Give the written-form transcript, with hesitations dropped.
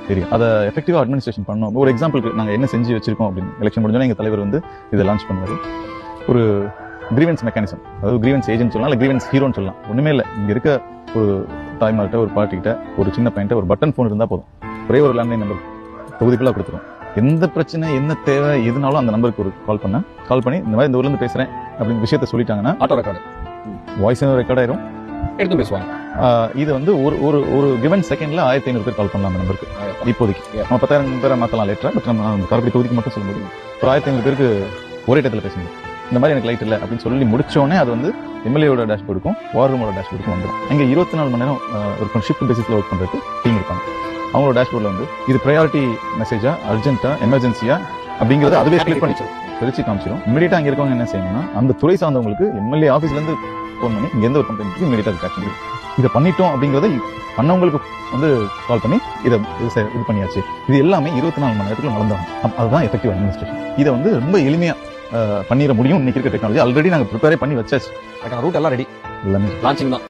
தெரியும். அதை எஃபெக்டிவா அட்மினிஸ்ட்ரேஷன் பண்ணணும். ஒரு எக்ஸாம்பிளுக்கு நாங்கள் என்ன செஞ்சு வச்சிருக்கோம் அப்படின்னு எலெக்ஷன் முடிஞ்சோன்னா எங்கள் தலைவர் வந்து இதை லான்ச் பண்ணுவார். ஒரு கிரீவன்ஸ் மெக்கானிசம், அதாவது கிரீவன்ஸ் ஏஜென்ட் சொல்லலாம், இல்லை கிரீவன்ஸ் ஹீரோன்னு சொல்லலாம். ஒன்றுமே இல்லை, இங்கே இருக்க ஒரு தாய்மார்கிட்ட, ஒரு பாட்டிக்கிட்ட, ஒரு சின்ன பையன்ட்ட ஒரு பட்டன் ஃபோன் இருந்தால் போதும். ஒரே ஒரு லேண்ட்லைன் நம்பர் தொகுதி ஃபுல்லாக கொடுத்துருவோம். எந்த பிரச்சனை, என்ன தேவை, எதுனாலும் அந்த நம்பருக்கு ஒரு கால் பண்ணி இந்த மாதிரி இந்த ஊர்லேருந்து பேசுகிறேன் அப்படின்னு விஷயத்த சொல்லிட்டாங்கன்னா ஆட்டோ ரெக்கார்டு வாய்ஸ் ரெக்கார்ட் ஆயிரும், எடுத்து பேசுவாங்க. இது வந்து ஒரு கிவன் செகண்ட்ல 1500 பேர் கால் பண்ணலாம் அந்த நம்பருக்கு. இப்போதைக்கு நம்ம 10,000 பேரை மாற்றலாம் லேட்டரா, பட் நம்ம காரைக்குடி தொகுதிக்கு மட்டும் சொல்ல முடியும். ஒரு 1500 பேருக்கு ஒரே இடத்துல பேச முடியும். இந்த மாதிரி எனக்கு லைட் இல்லை அப்படின்னு சொல்லி முடிச்சோடனே அது வந்து எம்எல்ஏவோட டேஷ்போர்டுக்கும் வார் ரூமோட டேஷ்போர்டுக்கும் வந்துடும். இங்கே 24 மணி நேரம் ஒரு ஷிஃப்ட் பேசிஸில் ஒர்க் பண்ணுறதுக்கு டீம் இருப்பாங்க. அவங்களோட டேஷ்போர்டில் வந்து இது ப்ரையாரிட்டி மெசேஜா, அர்ஜென்ட்டா, எமர்ஜென்சியா அப்படிங்கிறது அதுவே கிளிக் பண்ணி பிரிச்சு காமிச்சிடும். இமீடியட்டா அங்கே இருக்கவங்க என்ன செய்யணும்னா அந்த துறை சார்ந்தவங்களுக்கு எம்எல்ஏ ஆஃபீஸ்லேருந்து ஃபோன் பண்ணி இங்கே எந்த ஒரு கம்ப்ளைண்ட் இமீடியட்டா ஆக்ஷன் எடுக்கும். இதை பண்ணிட்டோம் அப்படிங்கிறத பண்ணவங்களுக்கு வந்து கால் பண்ணி இது பண்ணியாச்சு. இது எல்லாமே 24 மணி நேரத்துக்குள்ள நடந்தாகும். அதுதான் எஃபெக்டிவ் அட்மினிஸ்ட்ரேஷன். இதை வந்து ரொம்ப எளிமையா பண்ணிட முடியும். இன்னைக்கு இருக்க டெக்னாலஜி ஆல்ரெடி நாங்கள் ப்ரிப்பேரே பண்ணி வச்சாச்சு. ரூட் எல்லாம் ரெடி, எல்லாமே லான்ச்சிங் தான்.